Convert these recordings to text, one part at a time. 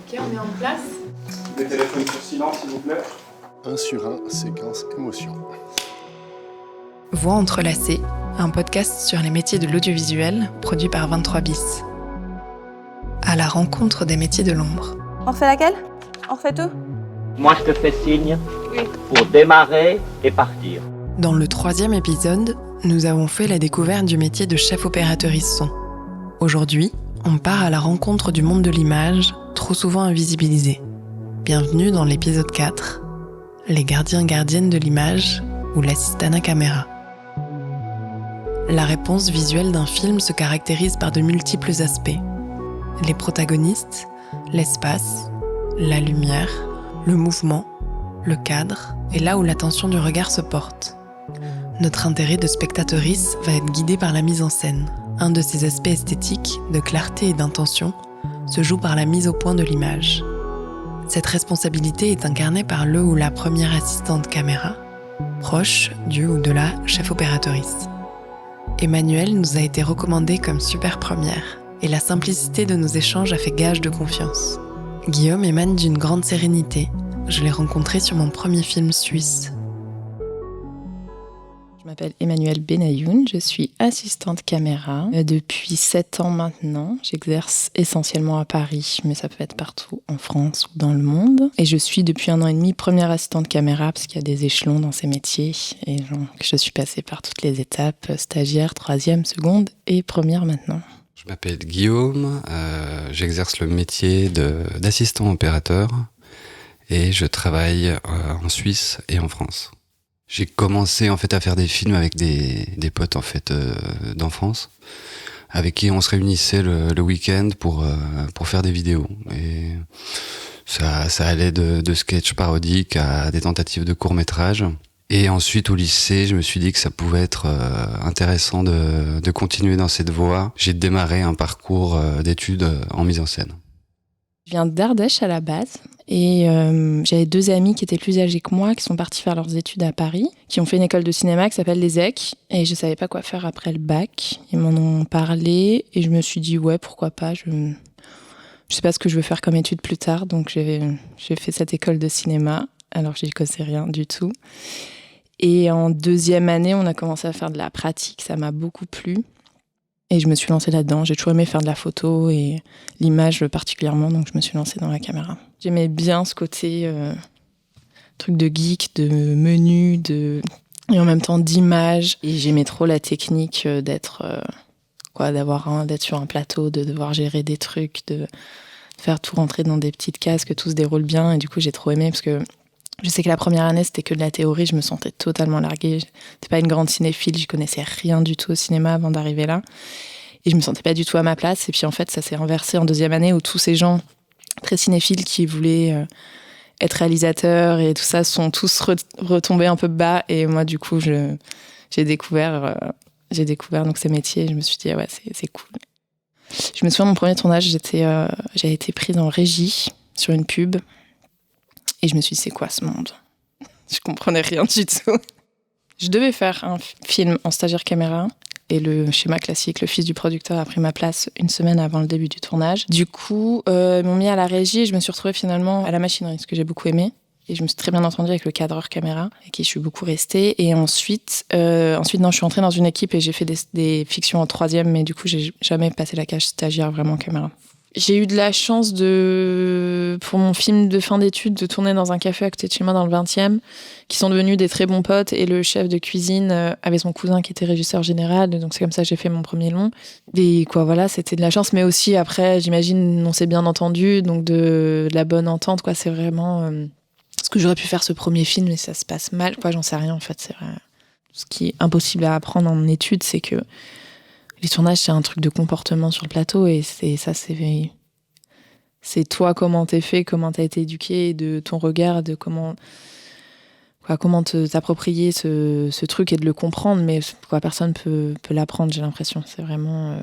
Ok, on est en place. Les téléphones sur silence, s'il vous plaît. 1 sur 1, séquence émotion. Voix entrelacées, un podcast sur les métiers de l'audiovisuel produit par 23 bis. À la rencontre des métiers de l'ombre. On refait laquelle? On refait tout? Moi, je te fais signe pour démarrer et partir. Dans le 3e épisode, nous avons fait la découverte du métier de chef opératrice son. Aujourd'hui, on part à la rencontre du monde de l'image, trop souvent invisibilisé. Bienvenue dans l'épisode 4, les gardiens-gardiennes de l'image ou l'assistana caméra. La réponse visuelle d'un film se caractérise par de multiples aspects. Les protagonistes, l'espace, la lumière, le mouvement, le cadre et là où l'attention du regard se porte. Notre intérêt de spectatrice va être guidé par la mise en scène. Un de ces aspects esthétiques, de clarté et d'intention, se joue par la mise au point de l'image. Cette responsabilité est incarnée par le ou la première assistante caméra, proche du ou de la chef opératrice. Emmanuelle nous a été recommandée comme super première, et la simplicité de nos échanges a fait gage de confiance. Guillaume émane d'une grande sérénité. Je l'ai rencontré sur mon premier film suisse. Je m'appelle Emmanuelle Benayoun, je suis assistante caméra depuis 7 ans maintenant. J'exerce essentiellement à Paris, mais ça peut être partout en France ou dans le monde. Et je suis depuis 1 an et demi première assistante caméra, parce qu'il y a des échelons dans ces métiers. Et donc, je suis passée par toutes les étapes, stagiaire, 3e, seconde et première maintenant. Je m'appelle Guillaume, j'exerce le métier d'assistant opérateur et je travaille en Suisse et en France. J'ai commencé en fait à faire des films avec des potes en fait d'enfance, avec qui on se réunissait le week-end pour faire des vidéos. Et ça allait de sketchs parodiques à des tentatives de courts-métrages. Et ensuite au lycée, je me suis dit que ça pouvait être intéressant de continuer dans cette voie. J'ai démarré un parcours d'études en mise en scène. Je viens d'Ardèche à la base et j'avais 2 amis qui étaient plus âgés que moi, qui sont partis faire leurs études à Paris, qui ont fait une école de cinéma qui s'appelle les EC et je savais pas quoi faire après le bac. Ils m'en ont parlé et je me suis dit ouais, pourquoi pas, je sais pas ce que je veux faire comme étude plus tard, donc j'ai fait cette école de cinéma alors que j'y connaissais rien du tout. Et en 2e année, on a commencé à faire de la pratique, ça m'a beaucoup plu. Et je me suis lancée là-dedans. J'ai toujours aimé faire de la photo et l'image particulièrement, donc je me suis lancée dans la caméra. J'aimais bien ce côté truc de geek, de menu, et en même temps d'image. Et j'aimais trop la technique d'être sur un plateau, de devoir gérer des trucs, de faire tout rentrer dans des petites cases, que tout se déroule bien. Et du coup, j'ai trop aimé parce que je sais que la première année, c'était que de la théorie, je me sentais totalement larguée. J'étais pas une grande cinéphile, je connaissais rien du tout au cinéma avant d'arriver là. Et je me sentais pas du tout à ma place. Et puis en fait, ça s'est inversé en 2e année où tous ces gens très cinéphiles qui voulaient être réalisateurs et tout ça sont tous retombés un peu bas. Et moi, du coup, j'ai découvert donc ces métiers et je me suis dit, ah ouais, c'est cool. Je me souviens de mon premier tournage, j'avais été prise en régie sur une pub. Et je me suis dit, c'est quoi ce monde? Je comprenais rien du tout. Je devais faire un film en stagiaire caméra. Et le schéma classique, le fils du producteur a pris ma place 1 semaine avant le début du tournage. Du coup, ils m'ont mis à la régie et je me suis retrouvée finalement à la machinerie, ce que j'ai beaucoup aimé. Et je me suis très bien entendue avec le cadreur caméra, avec qui je suis beaucoup restée. Et ensuite, je suis entrée dans une équipe et j'ai fait des fictions en 3e, mais du coup, j'ai jamais passé la case stagiaire vraiment caméra. J'ai eu de la chance pour mon film de fin d'études, de tourner dans un café à côté de chez moi dans le 20e, qui sont devenus des très bons potes. Et le chef de cuisine avait son cousin qui était régisseur général. Donc c'est comme ça que j'ai fait mon premier long. Et quoi, voilà, c'était de la chance. Mais aussi, après, j'imagine, on s'est bien entendu. Donc de la bonne entente, quoi. C'est vraiment ce que j'aurais pu faire ce premier film, mais ça se passe mal, quoi. J'en sais rien, en fait. C'est vrai. Ce qui est impossible à apprendre en études, c'est que les tournages, c'est un truc de comportement sur le plateau et c'est toi, comment t'es fait, comment t'as été éduqué, de ton regard, de comment t'approprier ce truc et de le comprendre, mais personne peut l'apprendre, j'ai l'impression. C'est vraiment...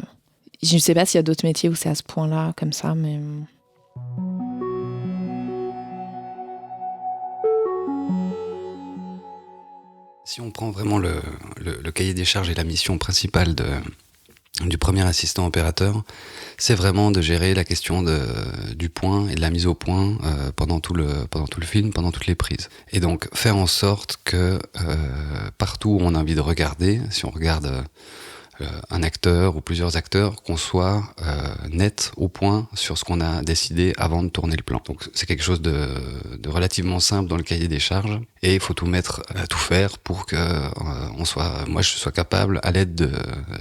Je sais pas s'il y a d'autres métiers où c'est à ce point-là, comme ça, mais... Si on prend vraiment le cahier des charges et la mission principale du premier assistant opérateur, c'est vraiment de gérer la question du point et de la mise au point pendant tout le film, pendant toutes les prises. Et donc faire en sorte que partout où on a envie de regarder, si on regarde un acteur ou plusieurs acteurs, qu'on soit net au point sur ce qu'on a décidé avant de tourner le plan. Donc c'est quelque chose de relativement simple dans le cahier des charges, et il faut tout faire pour que moi je sois capable, à l'aide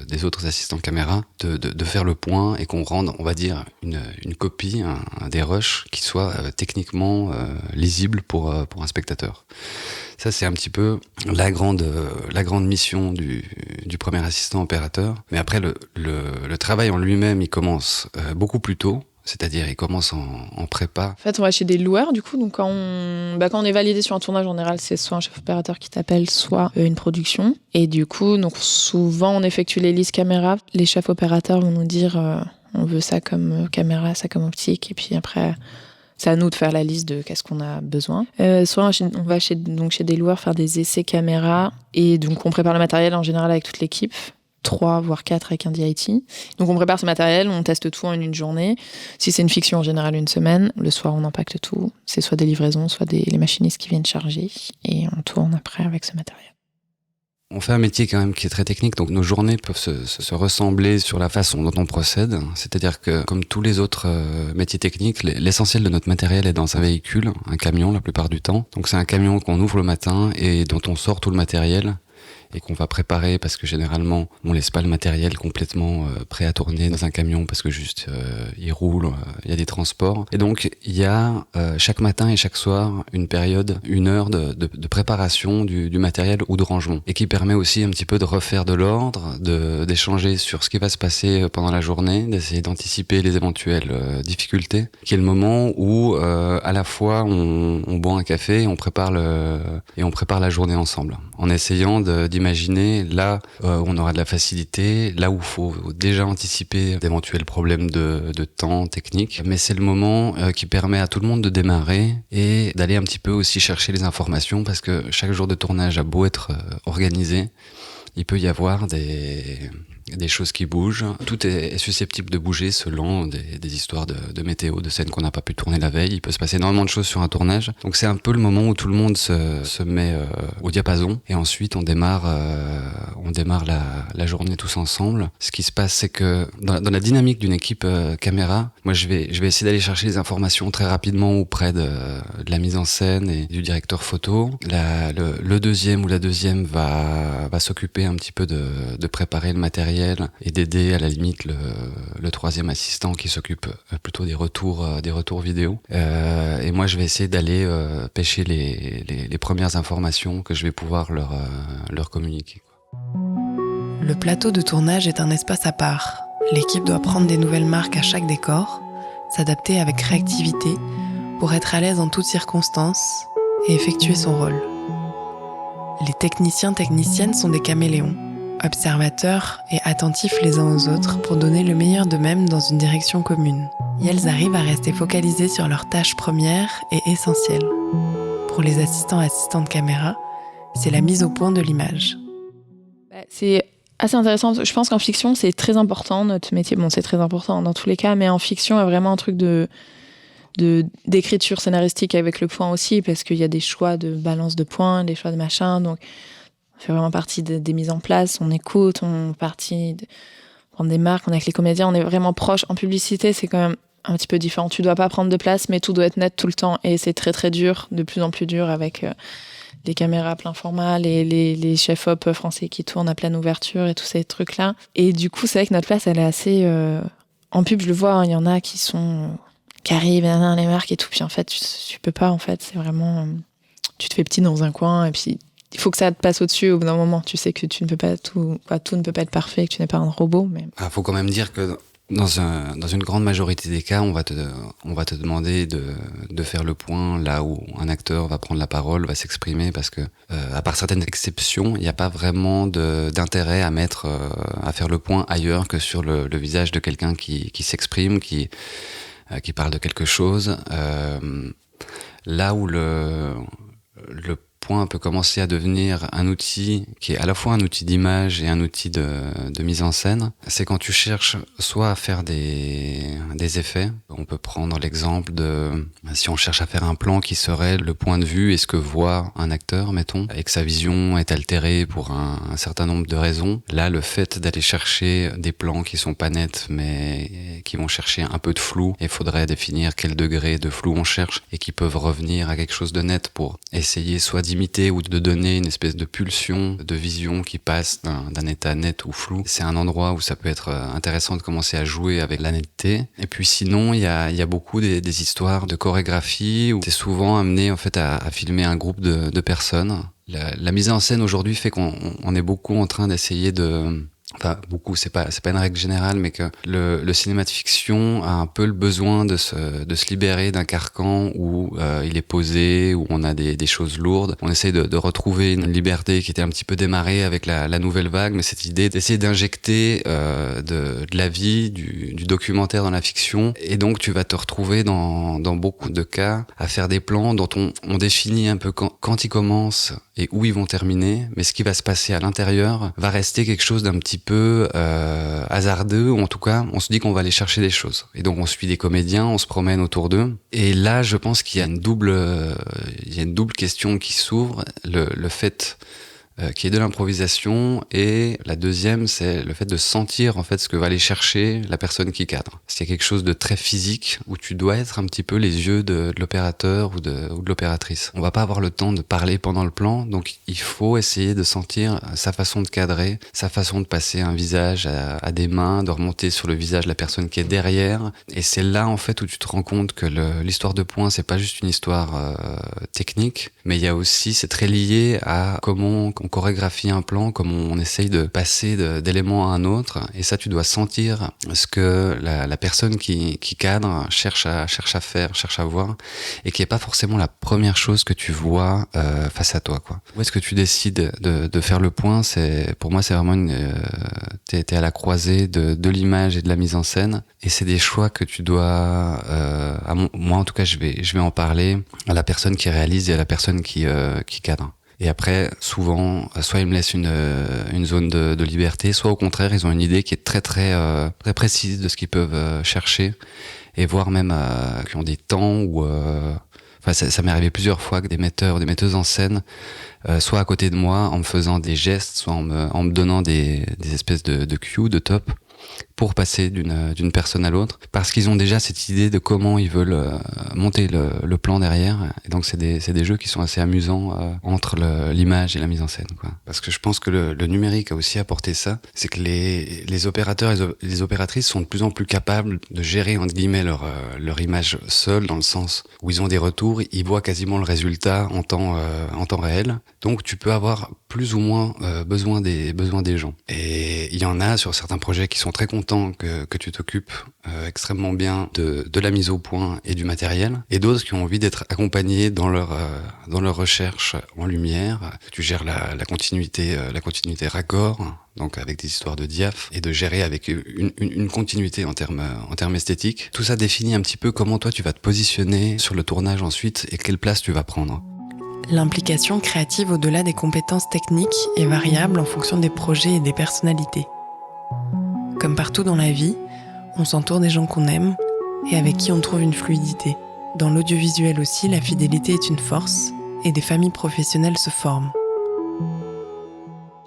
des autres assistants caméra, de faire le point et qu'on rende, on va dire, une copie, des rushs qui soit techniquement lisible pour un spectateur. Ça, c'est un petit peu la grande mission du premier assistant opérateur. Mais après, le travail en lui-même, il commence beaucoup plus tôt. C'est-à-dire, il commence en prépa. En fait, on va chez des loueurs, du coup. Donc, quand on est validé sur un tournage, en général, c'est soit un chef opérateur qui t'appelle, soit une production. Et du coup, donc, souvent, on effectue les listes caméra. Les chefs opérateurs vont nous dire on veut ça comme caméra, ça comme optique. Et puis après, c'est à nous de faire la liste de qu'est-ce qu'on a besoin. Soit on va chez des loueurs faire des essais caméra. Et donc, on prépare le matériel en général avec toute l'équipe. 3 voire 4 avec un DIT. Donc on prépare ce matériel, on teste tout en une journée. Si c'est une fiction, en général une semaine. Le soir, on empaquete tout. C'est soit des livraisons, soit les machinistes qui viennent charger. Et on tourne après avec ce matériel. On fait un métier quand même qui est très technique, donc nos journées peuvent se ressembler sur la façon dont on procède. C'est-à-dire que, comme tous les autres métiers techniques, l'essentiel de notre matériel est dans un véhicule, un camion la plupart du temps. Donc c'est un camion qu'on ouvre le matin et dont on sort tout le matériel et qu'on va préparer, parce que généralement on laisse pas le matériel complètement prêt à tourner dans un camion parce que juste il roule, il y a des transports. Et donc il y a chaque matin et chaque soir une période, 1 heure de préparation du matériel ou de rangement, et qui permet aussi un petit peu de refaire de l'ordre, d'échanger sur ce qui va se passer pendant la journée, d'essayer d'anticiper les éventuelles difficultés, qui est le moment où à la fois on boit un café et on prépare la journée ensemble, en essayant d'imaginer là où on aura de la facilité, là où il faut déjà anticiper d'éventuels problèmes de temps technique. Mais c'est le moment qui permet à tout le monde de démarrer et d'aller un petit peu aussi chercher les informations, parce que chaque jour de tournage a beau être organisé, il peut y avoir des choses qui bougent. Tout est susceptible de bouger selon des histoires de météo, de scènes qu'on n'a pas pu tourner la veille. Il peut se passer énormément de choses sur un tournage. Donc c'est un peu le moment où tout le monde se met au diapason, et ensuite on démarre la journée tous ensemble. Ce qui se passe, c'est que dans la dynamique d'une équipe caméra, moi je vais essayer d'aller chercher les informations très rapidement auprès de la mise en scène et du directeur photo. Le deuxième ou la deuxième va s'occuper un petit peu de préparer le matériel et d'aider à la limite le troisième assistant qui s'occupe plutôt des retours vidéo. Et moi je vais essayer d'aller pêcher les premières informations que je vais pouvoir leur communiquer. Le plateau de tournage est un espace à part. L'équipe doit prendre des nouvelles marques à chaque décor, s'adapter avec réactivité pour être à l'aise en toutes circonstances et effectuer son rôle. Les techniciennes sont des caméléons, observateurs et attentifs les uns aux autres pour donner le meilleur d'eux-mêmes dans une direction commune. Et elles arrivent à rester focalisées sur leurs tâches premières et essentielles. Pour les assistantes caméra, c'est la mise au point de l'image. C'est assez intéressant. Je pense qu'en fiction, c'est très important, notre métier. Bon, c'est très important dans tous les cas, mais en fiction, il y a vraiment un truc d'écriture scénaristique avec le point aussi, parce qu'il y a des choix de balance de points, des choix de machin, donc on fait vraiment partie des mises en place, on écoute, on partie de prendre des marques, on est avec les comédiens, on est vraiment proche. En publicité, c'est quand même un petit peu différent. Tu dois pas prendre de place, mais tout doit être net tout le temps, et c'est très très dur, de plus en plus dur avec les caméras à plein format, les chefs-op français qui tournent à pleine ouverture et tous ces trucs-là. Et du coup, c'est vrai que notre place, elle est assez... En pub, je le vois, il y en a qui arrivent, les marques et tout, puis en fait, tu peux pas, en fait, c'est vraiment... Tu te fais petit dans un coin, et puis il faut que ça te passe au-dessus au bout d'un moment. Tu sais que tu ne peux pas tout ne peut pas être parfait, que tu n'es pas un robot, mais... Faut quand même dire que dans une grande majorité des cas, on va te demander de faire le point là où un acteur va prendre la parole, va s'exprimer, parce que à part certaines exceptions, il n'y a pas vraiment d'intérêt à faire le point ailleurs que sur le visage de quelqu'un qui s'exprime, qui parle de quelque chose. Là où le point peut commencer à devenir un outil qui est à la fois un outil d'image et un outil de mise en scène, c'est quand tu cherches soit à faire des effets. On peut prendre l'exemple de si on cherche à faire un plan qui serait le point de vue et ce que voit un acteur, mettons, et que sa vision est altérée pour un certain nombre de raisons. Là, le fait d'aller chercher des plans qui sont pas nets, mais qui vont chercher un peu de flou, il faudrait définir quel degré de flou on cherche et qui peuvent revenir à quelque chose de net pour essayer soit d'imiter ou de donner une espèce de pulsion de vision qui passe d'un état net ou flou. C'est un endroit où ça peut être intéressant de commencer à jouer avec la netteté. Et puis sinon, il y a beaucoup des histoires de chorégraphie où t'es souvent amené en fait à filmer un groupe de personnes. La mise en scène aujourd'hui fait qu'on est beaucoup en train d'essayer de... Enfin, beaucoup, c'est pas une règle générale, mais que le cinéma de fiction a un peu le besoin de se libérer d'un carcan où il est posé, où on a des choses lourdes. On essaye de retrouver une liberté qui était un petit peu démarrée avec la nouvelle vague, mais cette idée d'essayer d'injecter de la vie, du documentaire dans la fiction. Et donc, tu vas te retrouver dans beaucoup de cas à faire des plans dont on définit un peu quand ils commencent et où ils vont terminer, mais ce qui va se passer à l'intérieur va rester quelque chose d'un petit peu hasardeux, ou en tout cas, on se dit qu'on va aller chercher des choses. Et donc, on suit des comédiens, on se promène autour d'eux. Et là, je pense qu'il y a une double question qui s'ouvre. Le fait qui est de l'improvisation, et la deuxième, c'est le fait de sentir en fait ce que va aller chercher la personne qui cadre. C'est quelque chose de très physique où tu dois être un petit peu les yeux de l'opérateur ou de l'opératrice. On va pas avoir le temps de parler pendant le plan, donc il faut essayer de sentir sa façon de cadrer, sa façon de passer un visage à des mains, de remonter sur le visage de la personne qui est derrière. Et c'est là en fait où tu te rends compte que l'histoire de points, c'est pas juste une histoire technique, mais il y a aussi, c'est très lié à comment on chorégraphie un plan, comment on essaye de passer d'éléments à un autre. Et ça, tu dois sentir ce que la personne qui cadre cherche à faire, cherche à voir, et qui est pas forcément la première chose que tu vois face à toi, quoi. Où est-ce que tu décides de faire le point? Pour moi, c'est vraiment t'es à la croisée de l'image et de la mise en scène, et c'est des choix que tu dois moi en tout cas je vais en parler à la personne qui réalise et à la personne qui cadre. Et après, souvent, soit ils me laissent une zone de liberté, soit au contraire, ils ont une idée qui est très très très précise de ce qu'ils peuvent chercher, et voire même qui ont des temps où enfin, ça m'est arrivé plusieurs fois que des metteurs ou des metteuses en scène soit à côté de moi en me faisant des gestes, soit en me donnant des espèces de cues, de top, pour passer d'une personne à l'autre, parce qu'ils ont déjà cette idée de comment ils veulent monter le plan derrière. Et donc c'est des jeux qui sont assez amusants entre l'image et la mise en scène, quoi. Parce que je pense que le numérique a aussi apporté ça, c'est que les opérateurs et les opératrices sont de plus en plus capables de gérer entre guillemets leur image seule, dans le sens où ils ont des retours, ils voient quasiment le résultat en temps réel. Donc tu peux avoir plus ou moins besoin des gens. Et il y en a sur certains projets qui sont très contents que tu t'occupes extrêmement bien de la mise au point et du matériel, et d'autres qui ont envie d'être accompagnés dans leur recherche en lumière. Tu gères la continuité raccord, donc avec des histoires de diaph, et de gérer avec une continuité en termes esthétiques. Tout ça définit un petit peu comment toi tu vas te positionner sur le tournage ensuite et quelle place tu vas prendre. L'implication créative au-delà des compétences techniques est variable en fonction des projets et des personnalités. Comme partout dans la vie, on s'entoure des gens qu'on aime et avec qui on trouve une fluidité. Dans l'audiovisuel aussi, la fidélité est une force et des familles professionnelles se forment.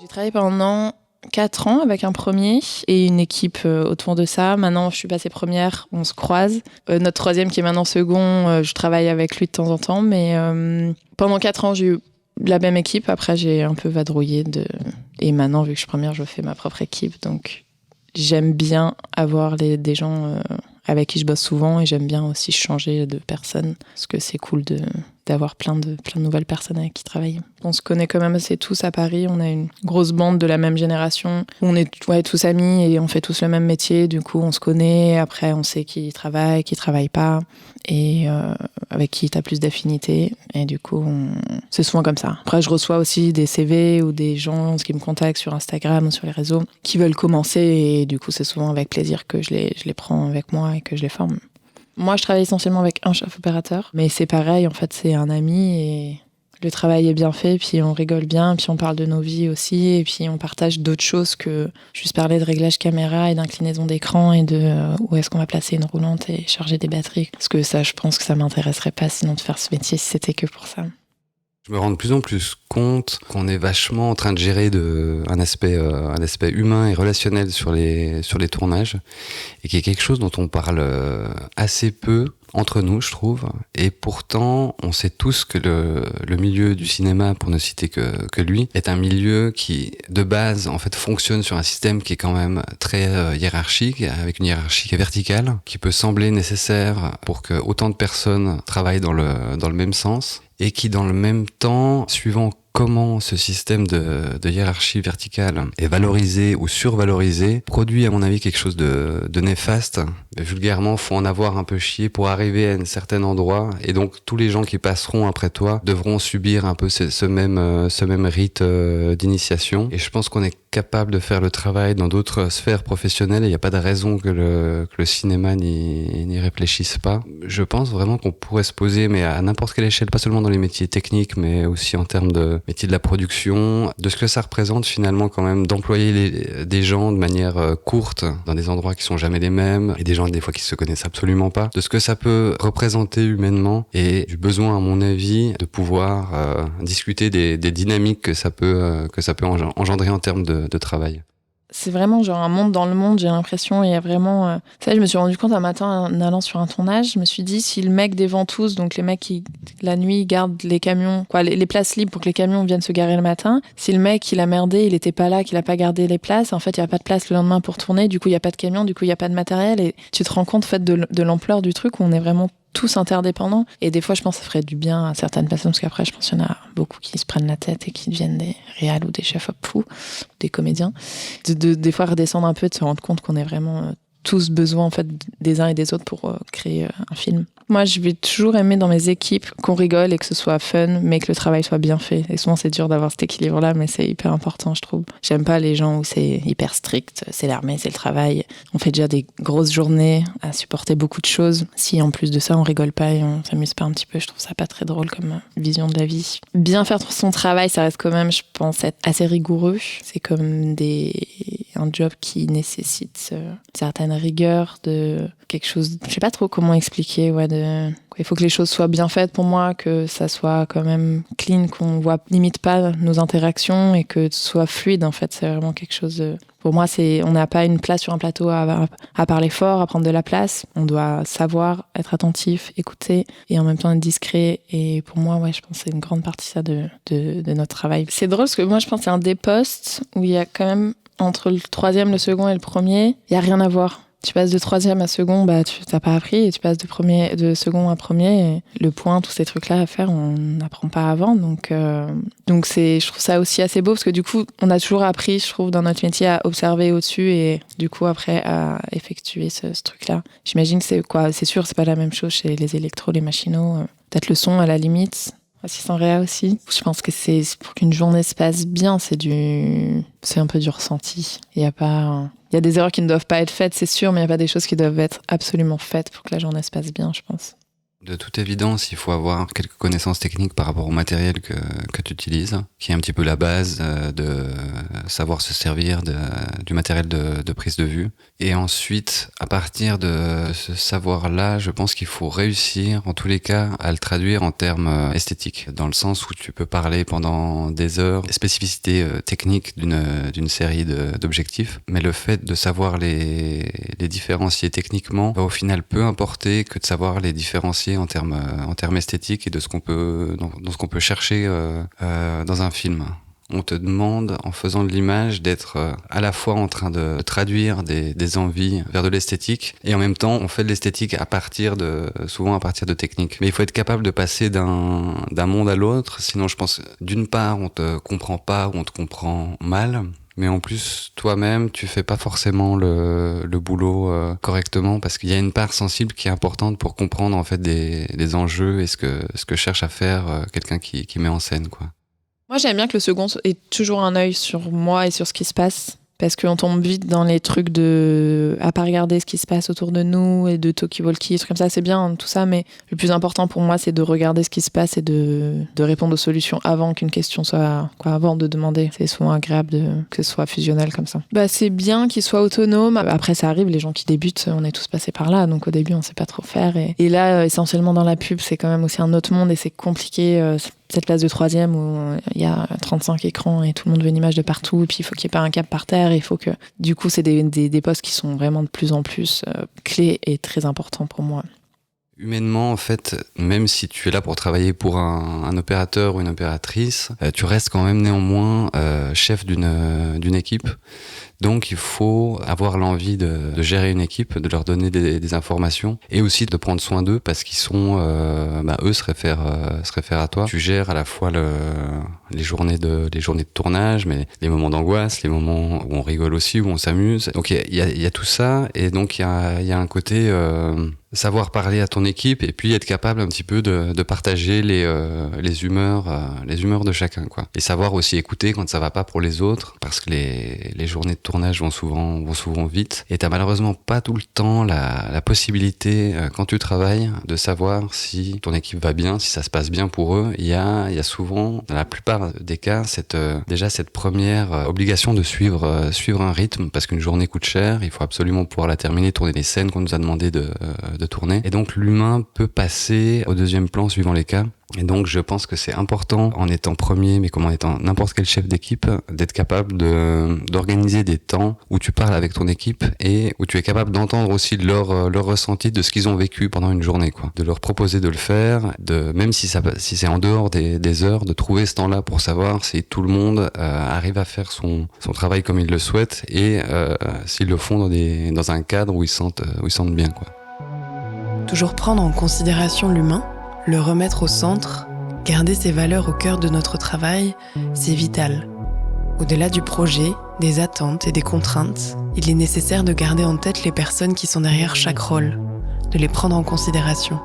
J'ai travaillé pendant 4 ans avec un premier et une équipe autour de ça. Maintenant, je suis passée première, on se croise. Notre troisième qui est maintenant second, je travaille avec lui de temps en temps, mais pendant 4 ans, j'ai eu la même équipe. Après, j'ai un peu vadrouillé et maintenant, vu que je suis première, je fais ma propre équipe, donc j'aime bien avoir des gens avec qui je bosse souvent, et j'aime bien aussi changer de personnes, parce que c'est cool d'avoir plein de nouvelles personnes avec qui travailler. On se connaît quand même assez tous à Paris, on a une grosse bande de la même génération, on est tous amis et on fait tous le même métier, du coup on se connaît, après on sait qui travaille pas, et avec qui t'as plus d'affinité, et du coup c'est souvent comme ça. Après je reçois aussi des CV ou des gens qui me contactent sur Instagram ou sur les réseaux qui veulent commencer, et du coup c'est souvent avec plaisir que je les prends avec moi et que je les forme. Moi, je travaille essentiellement avec un chef opérateur, mais c'est pareil, en fait, c'est un ami, et le travail est bien fait, puis on rigole bien, puis on parle de nos vies aussi, et puis on partage d'autres choses que juste parler de réglage caméra et d'inclinaison d'écran et de où est-ce qu'on va placer une roulante et charger des batteries. Parce que ça, je pense que ça m'intéresserait pas sinon de faire ce métier si c'était que pour ça. Je me rends de plus en plus compte qu'on est vachement en train de gérer un aspect humain et relationnel sur les tournages, et qu'il y a quelque chose dont on parle assez peu entre nous, je trouve. Et pourtant, on sait tous que le milieu du cinéma, pour ne citer que lui, est un milieu qui, de base, en fait, fonctionne sur un système qui est quand même très hiérarchique, avec une hiérarchie verticale, qui peut sembler nécessaire pour que autant de personnes travaillent dans le même sens, et qui, dans le même temps, suivant comment ce système de hiérarchie verticale est valorisé ou survalorisé, produit à mon avis quelque chose de néfaste. Vulgairement, faut en avoir un peu chié pour arriver à un certain endroit, et donc tous les gens qui passeront après toi devront subir un peu ce même rite d'initiation. Et je pense qu'on est capable de faire le travail dans d'autres sphères professionnelles, et il n'y a pas de raison que le cinéma n'y réfléchisse pas. Je pense vraiment qu'on pourrait se poser, mais à n'importe quelle échelle, pas seulement dans les métiers techniques, mais aussi en termes de métier de la production, de ce que ça représente finalement quand même d'employer des gens de manière courte dans des endroits qui sont jamais les mêmes, et des gens des fois qui se connaissent absolument pas, de ce que ça peut représenter humainement, et du besoin à mon avis de pouvoir discuter des dynamiques que ça peut engendrer en termes de travail. C'est vraiment genre un monde dans le monde, j'ai l'impression. Il y a vraiment... Ça, je me suis rendu compte un matin en allant sur un tournage, je me suis dit, si le mec des ventouses, donc les mecs qui, la nuit, gardent les camions, les places libres pour que les camions viennent se garer le matin, si le mec, il a merdé, il était pas là, qu'il a pas gardé les places, en fait, il y a pas de place le lendemain pour tourner, du coup, il y a pas de camion, du coup, il y a pas de matériel, et tu te rends compte, en fait, de l'ampleur du truc, où on est vraiment tous interdépendants. Et des fois, je pense que ça ferait du bien à certaines personnes, parce qu'après, je pense qu'il y en a beaucoup qui se prennent la tête et qui deviennent des réals ou des chefs op fous, des comédiens. Des fois, redescendre un peu, de se rendre compte qu'on est vraiment tous besoin, en fait, des uns et des autres pour créer un film. Moi, je vais toujours aimer dans mes équipes qu'on rigole et que ce soit fun, mais que le travail soit bien fait. Et souvent, c'est dur d'avoir cet équilibre-là, mais c'est hyper important, je trouve. J'aime pas les gens où c'est hyper strict, c'est l'armée, c'est le travail. On fait déjà des grosses journées à supporter beaucoup de choses. Si en plus de ça, on rigole pas et on s'amuse pas un petit peu, je trouve ça pas très drôle comme vision de la vie. Bien faire son travail, ça reste quand même, je pense, être assez rigoureux. C'est comme un job qui nécessite certaines rigueurs, de quelque chose, je sais pas trop comment expliquer, il faut que les choses soient bien faites pour moi, que ça soit quand même clean, qu'on voit limite pas nos interactions et que ce soit fluide, en fait. C'est vraiment quelque chose de... Pour moi, on n'a pas une place sur un plateau à parler fort, à prendre de la place. On doit savoir être attentif, écouter et en même temps être discret. Et pour moi, je pense que c'est une grande partie ça de notre travail. C'est drôle parce que moi, je pense que c'est un des postes où il y a quand même, entre le troisième, le second et le premier, il n'y a rien à voir. Tu passes de troisième à second, tu n'as pas appris, et tu passes de second à premier, et le point, tous ces trucs-là à faire, on n'apprend pas avant. Donc je trouve ça aussi assez beau, parce que du coup, on a toujours appris, je trouve, dans notre métier, à observer au-dessus, et du coup, après, à effectuer ce truc-là. J'imagine que c'est sûr, c'est pas la même chose chez les électros, les machinaux, peut-être le son à la limite. Assistant réa aussi. Je pense que c'est pour qu'une journée se passe bien, c'est un peu du ressenti. Il y a des erreurs qui ne doivent pas être faites, c'est sûr, mais il n'y a pas des choses qui doivent être absolument faites pour que la journée se passe bien, je pense. De toute évidence, il faut avoir quelques connaissances techniques par rapport au matériel que tu utilises, qui est un petit peu la base de savoir se servir du matériel de prise de vue. Et ensuite, à partir de ce savoir-là, je pense qu'il faut réussir, en tous les cas, à le traduire en termes esthétiques, dans le sens où tu peux parler pendant des heures des spécificités techniques d'une série d'objectifs, mais le fait de savoir les différencier techniquement va au final peu importer que de savoir les différencier en termes esthétiques et de ce qu'on peut chercher dans un film. On te demande, en faisant de l'image, d'être à la fois en train de traduire des envies vers de l'esthétique, et en même temps, on fait de l'esthétique souvent à partir de techniques. Mais il faut être capable de passer d'un monde à l'autre, sinon je pense, d'une part, on te comprend pas ou on te comprend mal, mais en plus, toi-même, tu fais pas forcément le boulot correctement, parce qu'il y a une part sensible qui est importante pour comprendre en fait des enjeux et ce que cherche à faire quelqu'un qui met en scène, quoi. Moi, j'aime bien que le second ait toujours un œil sur moi et sur ce qui se passe. Parce qu'on tombe vite dans les trucs à pas regarder ce qui se passe autour de nous et de talkie-walkie, trucs comme ça, c'est bien tout ça, mais le plus important pour moi, c'est de regarder ce qui se passe et de répondre aux solutions avant qu'une question soit, avant de demander. C'est souvent agréable que ce soit fusionnel comme ça. C'est bien qu'il soit autonome. Après, ça arrive, les gens qui débutent, on est tous passés par là, donc au début, on sait pas trop faire. Et là, essentiellement dans la pub, c'est quand même aussi un autre monde et c'est compliqué. Cette place de 3e où il y a 35 écrans et tout le monde veut une image de partout et puis il faut qu'il n'y ait pas un câble par terre, il faut que... Du coup, c'est des postes qui sont vraiment de plus en plus clés et très importants pour moi. Humainement, en fait, même si tu es là pour travailler pour un opérateur ou une opératrice, tu restes quand même néanmoins chef d'une équipe. Donc il faut avoir l'envie de gérer une équipe, de leur donner des informations et aussi de prendre soin d'eux parce qu'ils sont, eux se réfèrent à toi. Tu gères à la fois les journées de tournage, mais les moments d'angoisse, les moments où on rigole aussi, où on s'amuse. Donc il y a tout ça et donc il y a un côté savoir parler à ton équipe et puis être capable un petit peu de partager les humeurs de chacun, quoi. Et savoir aussi écouter quand ça va pas pour les autres parce que les journées de tournage vont souvent vite et t'as malheureusement pas tout le temps la possibilité quand tu travailles de savoir si ton équipe va bien, si ça se passe bien pour eux. Il y a souvent, dans la plupart des cas, cette première obligation de suivre un rythme parce qu'une journée coûte cher, il faut absolument pouvoir la terminer, tourner les scènes qu'on nous a demandé de tourner. Et donc l'humain peut passer au deuxième plan suivant les cas. Et donc je pense que c'est important en étant premier, mais comme en étant n'importe quel chef d'équipe, d'être capable d'organiser des temps où tu parles avec ton équipe et où tu es capable d'entendre aussi leur ressenti de ce qu'ils ont vécu pendant une journée, quoi. De leur proposer de le faire, même si c'est en dehors des heures, de trouver ce temps-là pour savoir si tout le monde arrive à faire son travail comme il le souhaite et s'ils le font dans un cadre où ils sentent bien, quoi. Toujours prendre en considération l'humain, le remettre au centre, garder ses valeurs au cœur de notre travail, c'est vital. Au-delà du projet, des attentes et des contraintes, il est nécessaire de garder en tête les personnes qui sont derrière chaque rôle, de les prendre en considération.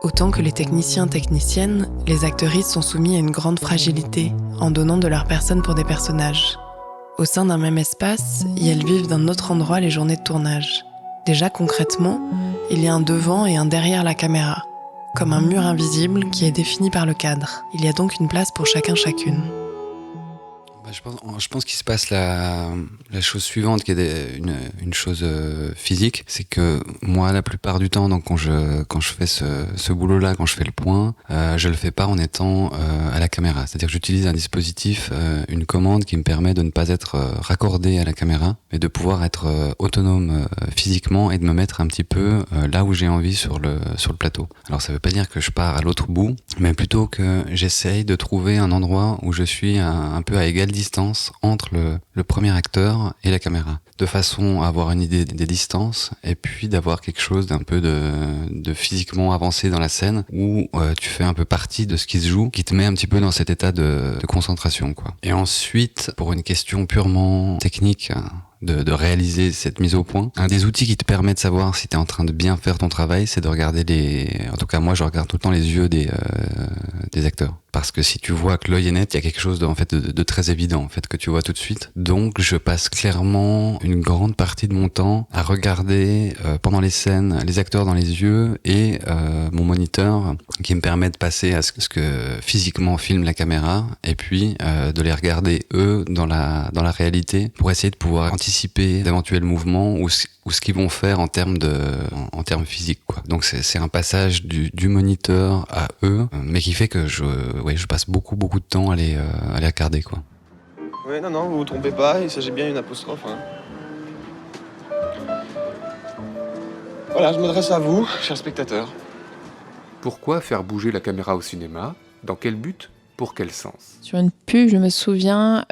Autant que les techniciennes, les actrices sont soumis à une grande fragilité en donnant de leur personne pour des personnages. Au sein d'un même espace, elles vivent d'un autre endroit les journées de tournage. Déjà concrètement, il y a un devant et un derrière la caméra, comme un mur invisible qui est défini par le cadre. Il y a donc une place pour chacune. Je pense qu'il se passe la chose suivante, qui est une chose physique, c'est que moi, la plupart du temps, donc quand je fais ce boulot-là, quand je fais le point, je le fais pas en étant à la caméra. C'est-à-dire que j'utilise un dispositif, une commande qui me permet de ne pas être raccordé à la caméra, mais de pouvoir être autonome physiquement et de me mettre un petit peu là où j'ai envie sur le plateau. Alors ça veut pas dire que je pars à l'autre bout, mais plutôt que j'essaye de trouver un endroit où je suis un peu à égale distance entre le premier acteur et la caméra, de façon à avoir une idée des distances et puis d'avoir quelque chose d'un peu de physiquement avancé dans la scène où tu fais un peu partie de ce qui se joue, qui te met un petit peu dans cet état de concentration, quoi. Et ensuite, pour une question purement technique, de réaliser cette mise au point. Un des outils qui te permet de savoir si tu es en train de bien faire ton travail, c'est de regarder en tout cas moi je regarde tout le temps les yeux des acteurs. Parce que si tu vois que l'œil est net, il y a quelque chose de très évident en fait que tu vois tout de suite. Donc je passe clairement une grande partie de mon temps à regarder pendant les scènes les acteurs dans les yeux et mon moniteur qui me permet de passer à ce que physiquement filme la caméra et puis de les regarder eux dans la réalité pour essayer de pouvoir anticiper d'éventuels mouvements ou ce qu'ils vont faire en termes physiques, quoi. Donc c'est un passage du moniteur à eux, mais qui fait que je passe beaucoup de temps à les regarder, quoi. Oui, non, vous vous trompez pas, il s'agit bien d'une apostrophe. Hein. Voilà, je m'adresse à vous, chers spectateurs. Pourquoi faire bouger la caméra au cinéma ? Dans quel but ? Pour quel sens ? Sur une pub, je me souviens,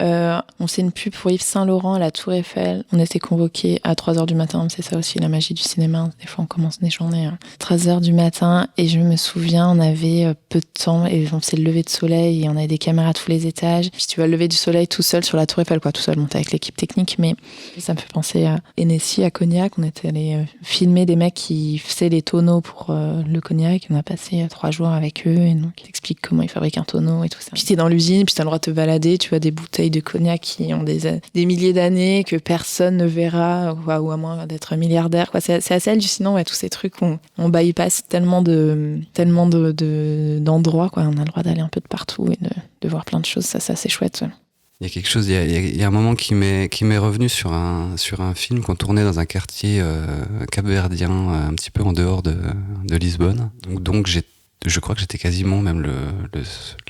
c'est une pub pour Yves Saint Laurent à la Tour Eiffel. On était convoqués à 3h du matin, c'est ça aussi la magie du cinéma. Des fois, on commence des journées à 13h du matin. Et je me souviens, on avait peu de temps et on faisait le lever de soleil et on avait des caméras à tous les étages. Puis tu vois le lever du soleil tout seul sur la Tour Eiffel, tout seul, monté avec l'équipe technique. Mais ça me fait penser à Hennessy, à Cognac. On était allés filmer des mecs qui faisaient les tonneaux pour le Cognac. On a passé 3 jours avec eux et donc ils expliquent comment ils fabriquent un tonneau et tout tout ça. Puis t'es dans l'usine, puis t'as le droit de te balader, tu vois des bouteilles de cognac qui ont des milliers d'années, que personne ne verra, ou à moins d'être milliardaire, quoi. C'est assez hallucinant, ouais, tous ces trucs, on bypass tellement d'endroits, quoi. On a le droit d'aller un peu de partout et de voir plein de choses, ça c'est chouette. Ouais. Il y a quelque chose, il y a un moment qui m'est revenu sur un film qu'on tournait dans un quartier capverdien, un petit peu en dehors de Lisbonne. Donc je crois que j'étais quasiment même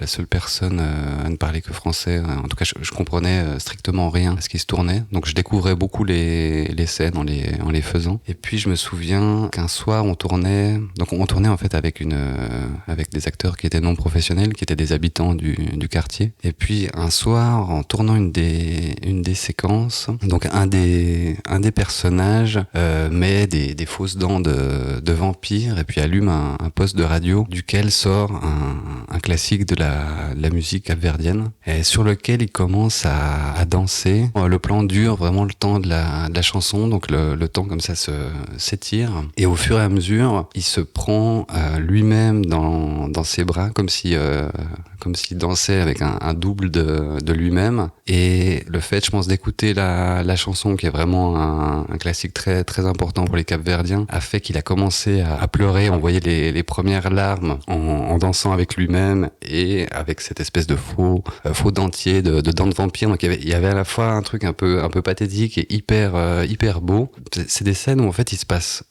la seule personne à ne parler que français. En tout cas, je comprenais strictement rien à ce qui se tournait. Donc je découvrais beaucoup les scènes en les faisant. Et puis je me souviens qu'un soir on tournait en fait avec des acteurs qui étaient non professionnels, qui étaient des habitants du quartier. Et puis un soir, en tournant une des séquences, donc un des personnages met des fausses dents de vampire et puis allume un poste de radio duquel sort un classique de la musique capverdienne et sur lequel il commence à danser. Le plan dure vraiment le temps de la chanson, donc le temps comme ça s'étire et au fur et à mesure il se prend lui-même dans ses bras comme s'il dansait avec un double de lui-même. Et le fait, je pense, d'écouter la chanson qui est vraiment un classique très très important pour les Capverdiens a fait qu'il a commencé à pleurer. On voyait les premières larmes en dansant avec lui-même et avec cette espèce de faux dentier de dents de vampire. Donc il y avait à la fois un truc un peu pathétique et hyper beau. C'est des scènes où en fait il se passe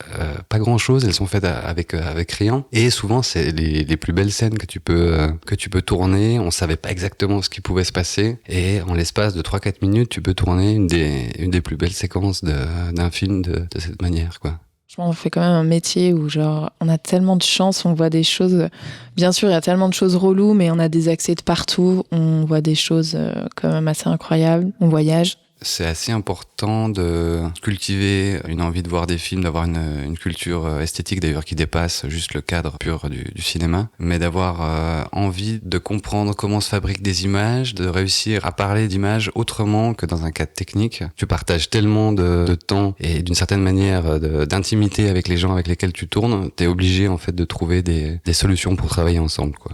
pas grand chose, elles sont faites avec rien et souvent c'est les plus belles scènes que tu peux tourner. On savait pas exactement ce qui pouvait se passer et en l'espace de 3-4 minutes tu peux tourner une des plus belles séquences d'un film de cette manière, quoi. On fait quand même un métier où genre on a tellement de chance, on voit des choses, bien sûr il y a tellement de choses reloues, mais on a des accès de partout, on voit des choses quand même assez incroyables, on voyage. C'est assez important de cultiver une envie de voir des films, d'avoir une culture esthétique d'ailleurs qui dépasse juste le cadre pur du cinéma, mais d'avoir envie de comprendre comment se fabriquent des images, de réussir à parler d'images autrement que dans un cadre technique. Tu partages tellement de temps et d'une certaine manière d'intimité avec les gens avec lesquels tu tournes, t'es obligé en fait de trouver des solutions pour travailler ensemble, quoi.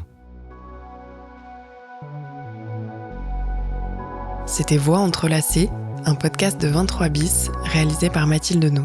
C'était Voix entrelacées, un podcast de 23 bis réalisé par Mathilde Nou.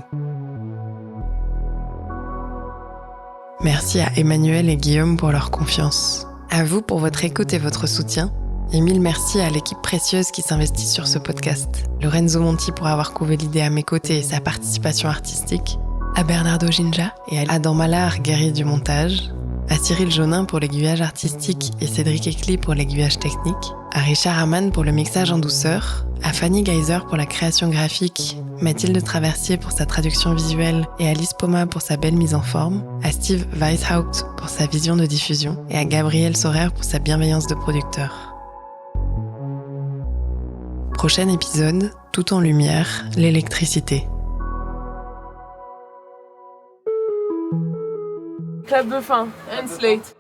Merci à Emmanuel et Guillaume pour leur confiance. À vous pour votre écoute et votre soutien. Et mille merci à l'équipe précieuse qui s'investit sur ce podcast. Lorenzo Monti pour avoir couvé l'idée à mes côtés et sa participation artistique. À Bernardo Ginja et à Adam Mallard, guerrier du montage. À Cyril Jonin pour l'aiguillage artistique et Cédric Ecli pour l'aiguillage technique, à Richard Hamann pour le mixage en douceur, à Fanny Geyser pour la création graphique, Mathilde Traversier pour sa traduction visuelle et Alice Poma pour sa belle mise en forme, à Steve Weishaupt pour sa vision de diffusion et à Gabriel Sorer pour sa bienveillance de producteur. Prochain épisode, tout en lumière, l'électricité. Ik heb bevan en slate.